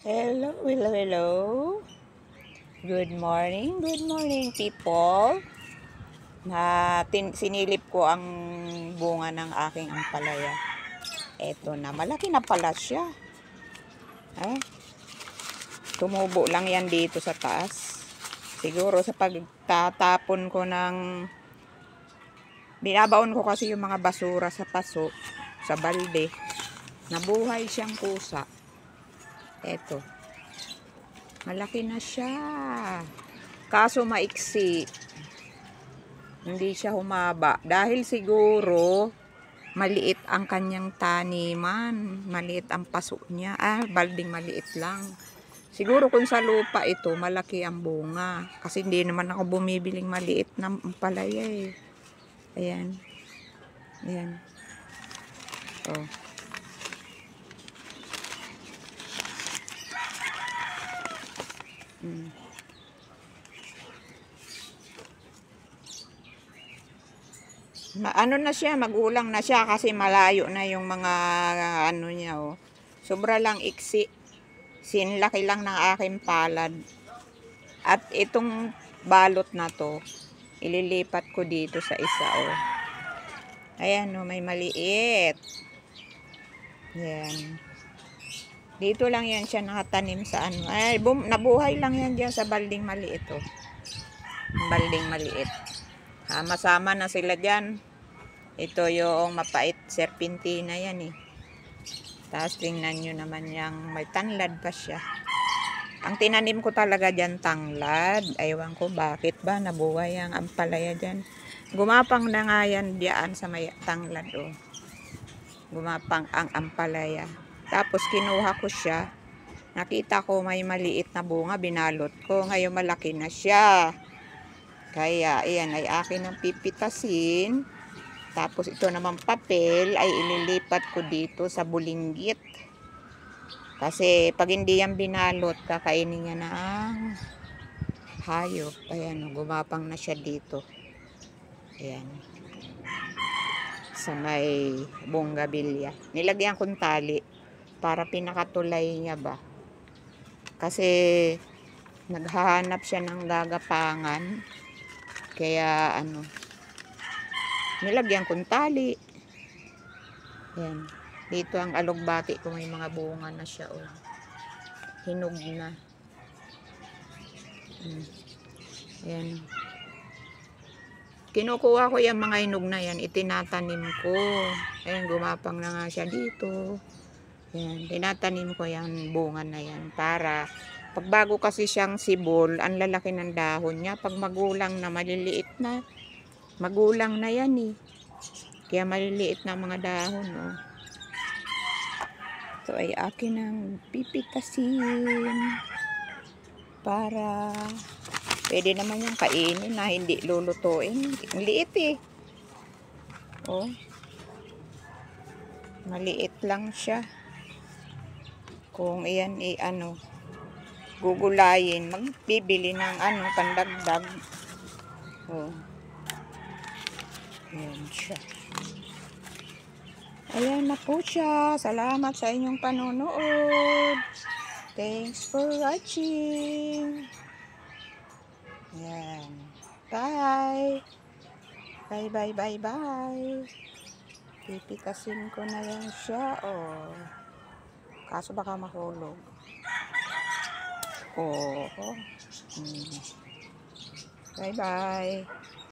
Hello, hello, hello. Good morning people. Sinilip ko ang bunga ng aking ampalaya. Eto na, malaki na pala siya. Eh, tumubo lang yan dito sa taas. Siguro sa pagtatapon ko ng, binabaon ko kasi yung mga basura sa paso, sa balde. Nabuhay siyang kusa. Eto, malaki na siya. Kaso maiksi. Hindi siya humaba. Dahil siguro, maliit ang kanyang taniman. Maliit ang paso niya. Balding maliit lang. Siguro kung sa lupa ito, malaki ang bunga. Kasi hindi naman ako bumibiling maliit na palaya eh. Ayan. Ayan. Oh. Ano na siya, magulang na siya kasi malayo na yung mga ano niya oh. Sobra lang iksi. Sinlaki lang ng aking palad. At itong balot na to, ililipat ko dito sa isa oh. Ayan oh, may maliit. Yan. Dito lang yan siya nakatanim sa ano. Nabuhay lang yan dyan sa balding maliit oh. Balding maliit. Sama-sama na sila dyan. Ito yung mapait serpentina yan eh. Tapos tingnan nyo naman yung may tanlad pa siya. Ang tinanim ko talaga dyan tanglad. Aywan ko bakit ba nabuhay ang ampalaya dyan. Gumapang na nga yan dyan sa may tanglad oh. Gumapang ang ampalaya. Tapos kinuha ko siya. Nakita ko may maliit na bunga. Binalot ko. Ngayon malaki na siya. Kaya ayan ay akin ang pipitasin. Tapos ito naman papel ay ililipat ko dito sa bulinggit. Kasi pag hindi yan binalot, kakainin niya ng hayop. Ayan, gumapang na siya dito. Ayan. Sa may bonggabilya. Nilagyan kong tali para pinakatulay niya ba. Kasi naghahanap siya ng gagapangan. Kaya ano, nilagyan kong tali. Ayan. Dito ang alugbati ko, may mga bunga na siya oh. Hinog na. Ayan. Kinukuha ko yung mga hinog na yan, itinatanim ko. Ayan, gumapang na nga siya dito. Ayan, tinatanim ko yung bunga na yan para pagbago kasi siyang sibol, ang lalaki ng dahon niya. Pag magulang na, maliliit na. Magulang na yan eh. Kaya maliliit na mga dahon oh. Ito ay akin ang pipitasin para pwede naman yung kainin na hindi lulutuin. Ang liit eh. Oh. Maliit lang siya. Kung iyan ano, gugulayin, magbibili ng ano, pandagdag. Oh. Ayan siya. Ayan na po siya. Salamat sa inyong panonood. Thanks for watching. Ayan. Bye. Bye, bye, bye, bye. Pipitasin ko na yan siya. Oh. Kaso baka mahulog. Oh. Bye, bye.